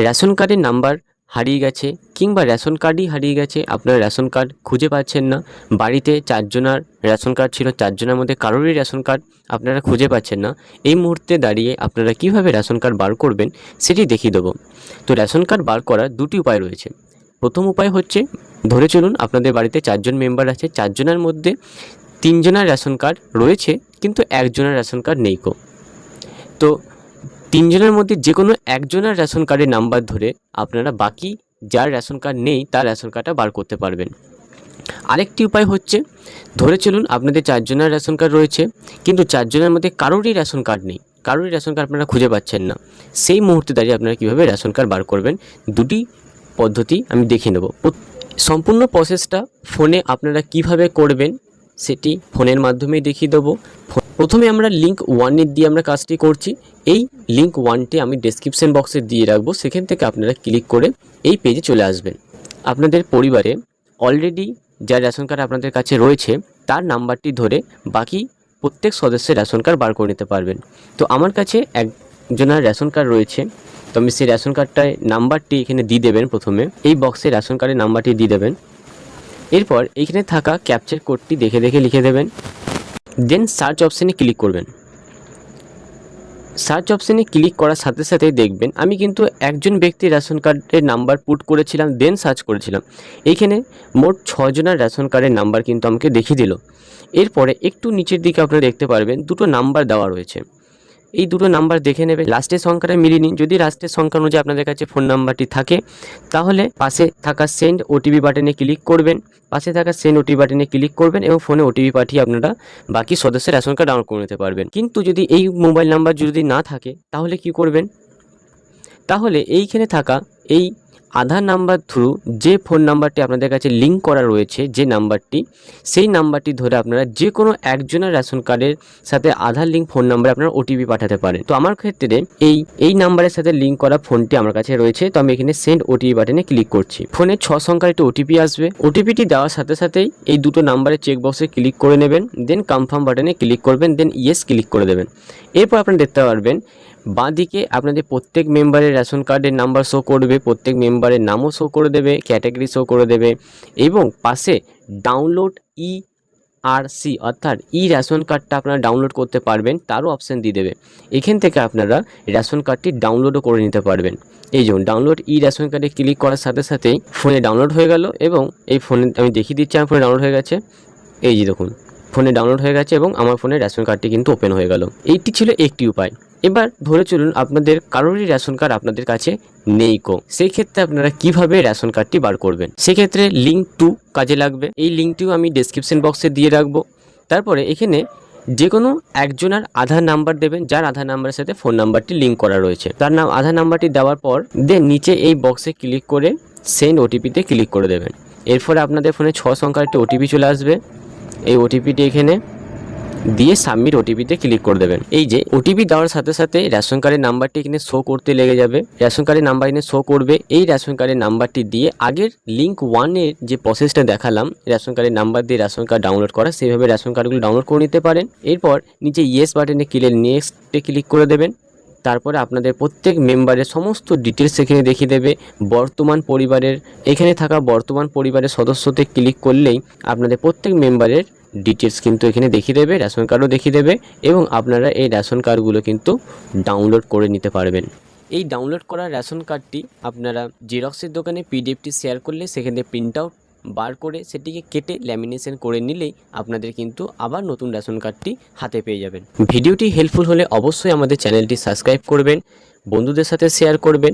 Ration কার্ডের number হারিয়ে গেছে কিংবা রেশন কার্ডই হারিয়ে গেছে, আপনারা রেশন কার্ড খুঁজে পাচ্ছেন না, বাড়িতে 4 জনের রেশন কার্ড ছিল, 4 জনের মধ্যে কারোরই রেশন কার্ড আপনারা খুঁজে পাচ্ছেন না। এই মুহূর্তে দাঁড়িয়ে আপনারা কিভাবে রেশন কার্ড বার করবেন সেটি দেখিয়ে দেবো। তো রেশন কার্ড বার করার দুটি উপায় রয়েছে। প্রথম উপায় হচ্ছে, ধরে চলুন আপনাদের বাড়িতে 4 জন মেম্বার আছে, 4 জনের মধ্যে 3 জনের রেশন কার্ড রয়েছে কিন্তু 1 জনের রেশন কার্ড নেই। তো 3 জনের মধ্যে যে কোনো একজনের রেশন কার্ডের নাম্বার ধরে আপনারা বাকি যার রেশন কার্ড নেই তার রেশন কার্ডটা বার করতে পারবেন। আরেকটি উপায় হচ্ছে, ধরে চলুন আপনাদের 4 জনের রেশন কার্ড রয়েছে কিন্তু 4 জনের মধ্যে কারোরই রেশন কার্ড নেই, কারোরই রেশন কার্ড আপনারা খুঁজে পাচ্ছেন না। সেই মুহূর্তে দাঁড়িয়ে আপনারা কীভাবে রেশন কার্ড বার করবেন দুটি পদ্ধতি আমি দেখিয়ে নেব। সম্পূর্ণ প্রসেসটা ফোনে আপনারা কিভাবে করবেন সেটি ফোনের মাধ্যমেই দেখিয়ে দেবো। প্রথমে আমরা লিঙ্ক 1 দিয়ে আমরা কাজটি করছি। এই লিঙ্ক 1টি আমি ডেসক্রিপশন বক্সে দিয়ে রাখবো, সেখান থেকে আপনারা ক্লিক করে এই পেজে চলে আসবেন। আপনাদের পরিবারে অলরেডি যার রেশন কার্ড আপনাদের কাছে রয়েছে তার নাম্বারটি ধরে বাকি প্রত্যেক সদস্যের রেশন কার্ড বার করে নিতে পারবেন। তো আমার কাছে একজনের রেশন কার্ড রয়েছে, তো আমি সেই রেশন কার্ডটায় নাম্বারটি এখানে দিয়ে দেবেন। প্রথমে এই বক্সে রেশন কার্ডের নাম্বারটি দিয়ে দেবেন, এরপর এখানে থাকা ক্যাপচার কোডটি দেখে দেখে লিখে দেবেন, দেন সার্চ অপশানে ক্লিক করবেন। সার্চ অপশানে ক্লিক করার সাথে সাথেই দেখবেন আমি কিন্তু একজন ব্যক্তির রেশন কার্ডের নাম্বার পুট করেছিলাম, দেন সার্চ করেছিলাম। এইখানে মোট 6 জনের রেশন কার্ডের নাম্বার কিন্তু আমাকে দেখিয়ে দিল। এরপরে একটু নিচের দিকে আপনারা দেখতে পারবেন দুটো নাম্বার দেওয়া রয়েছে, এই দুটো নাম্বার দেখে নেবে। লাস্টের সংখ্যাটা মিলিয়ে যদি লাস্টের সংখ্যা অনুযায়ী আপনাদের কাছে ফোন নাম্বারটি থাকে তাহলে পাশে থাকা সেন্ড ওটিপি বাটনে ক্লিক করবেন, পাশে থাকা সেন্ড ওটিপি বাটনে ক্লিক করবেন এবং ফোনে ওটিপি পাঠিয়ে আপনারা বাকি সদস্যের রেশন কার্ড ডাউনলোড করে নিতে পারবেন। কিন্তু যদি এই মোবাইল নাম্বার যদি না থাকে তাহলে কি করবেন, তাহলে এইখানে থাকা এই আধার নাম্বার থ্রু যে ফোন নাম্বারটি আপনাদের কাছে লিঙ্ক করা রয়েছে, যে নাম্বারটি, সেই নাম্বারটি ধরে আপনারা যে কোনো একজনের রেশন কার্ডের সাথে আধার লিঙ্ক ফোন নাম্বারে আপনারা ওটিপি পাঠাতে পারেন। তো আমার ক্ষেত্রে এই নাম্বারের সাথে লিঙ্ক করা ফোনটি আমার কাছে রয়েছে, তো আমি এখানে সেন্ড ওটিপি বাটনে ক্লিক করছি। ফোনে 6 সংখ্যার একটি ওটিপি আসবে, ওটিপিটি দেওয়ার সাথে সাথেই এই দুটো নাম্বারে চেকবক্সে ক্লিক করে নেবেন, দেন কনফার্ম বাটনে ক্লিক করবেন, দেন ইয়েস ক্লিক করে দেবেন। এরপর আপনারা দেখতে পারবেন বাঁ দিকে আপনাদের প্রত্যেক মেম্বারের রেশন কার্ডের নাম্বার শো করবে, প্রত্যেক মেম্বারের নামও শো করে দেবে, ক্যাটাগরি শো করে দেবে এবং পাশে ডাউনলোড ERC অর্থাৎ রেশন কার্ডটা আপনারা ডাউনলোড করতে পারবেন তারও অপশান দিয়ে দেবে। এখান থেকে আপনারা রেশন কার্ডটি ডাউনলোডও করে নিতে পারবেন। এই যেমন ডাউনলোড রেশন কার্ডে ক্লিক করার সাথে সাথেই ফোনে ডাউনলোড হয়ে গেল এবং এই ফোনে আমি দেখিয়ে দিচ্ছি আমার ফোনে ডাউনলোড হয়ে গেছে। এই যে দেখুন ফোনে ডাউনলোড হয়ে গেছে এবং আমার ফোনে রেশন কার্ডটি কিন্তু ওপেন হয়ে গেল। এইটি ছিল একটি উপায়। এবার ধরে চলুন আপনাদের কারোরই রেশন কার্ড আপনাদের কাছে নেই সেই ক্ষেত্রে আপনারা কিভাবে রেশন কার্ডটি বার করবেন, সেক্ষেত্রে লিঙ্ক 2 কাজে লাগবে। এই লিঙ্কটিও আমি ডেসক্রিপশন বক্সে দিয়ে রাখবো। তারপরে এখানে যে কোনো একজনের আধার নাম্বার দেবেন যার আধার নাম্বারের সাথে ফোন নাম্বারটি লিঙ্ক করা রয়েছে, তার নাম আধার নাম্বারটি দেওয়ার পর দেন নিচে এই বক্সে ক্লিক করে সেন্ড ওটিপিতে ক্লিক করে দেবেন। এরপরে আপনাদের ফোনে 6 সংখ্যার একটি ওটিপি চলে আসবে, এই ওটিপিটি এখানে দিয়ে সাবমিট ওটিপিতে ক্লিক করে দেবেন। এই যে ওটিপি দেওয়ার সাথে সাথে রেশন কার্ডের নাম্বারটি এখানে শো করতে লেগে যাবে, রেশন কার্ডের নাম্বার এখানে শো করবে। এই রেশন কার্ডের নাম্বারটি দিয়ে আগের লিঙ্ক 1 এর যে প্রসেসটা দেখালাম রেশন কার্ডের নাম্বার দিয়ে রেশন কার্ড ডাউনলোড করা, সেইভাবে রেশন কার্ডগুলো ডাউনলোড করে নিতে পারেন। এরপর নিচে ইয়েস বাটনে নেক্সটে ক্লিক করে দেবেন। তারপরে আপনাদের প্রত্যেক মেম্বারের সমস্ত ডিটেলস এখানে দেখিয়ে দেবে। বর্তমান পরিবারের এখানে থাকা বর্তমান পরিবারের সদস্যতে ক্লিক করলেই আপনাদের প্রত্যেক মেম্বারের ডিটেলস কিন্তু এখানে দেখিয়ে দেবে, রেশন কার্ডও দেখিয়ে দেবে এবং আপনারা এই রেশন কার্ডগুলো কিন্তু ডাউনলোড করে নিতে পারবেন। এই ডাউনলোড করা রেশন কার্ডটি আপনারা জেরক্সের দোকানে পিডিএফটি শেয়ার করলে সেখানে প্রিন্ট আউট বার করে সেটিকে কেটে ল্যামিনেশন করে নিলেই আপনাদের কিন্তু আবার নতুন রেশন কার্ডটি হাতে পেয়ে যাবেন। ভিডিওটি হেল্পফুল হলে অবশ্যই আমাদের চ্যানেলটি সাবস্ক্রাইব করবেন, বন্ধুদের সাথে শেয়ার করবেন।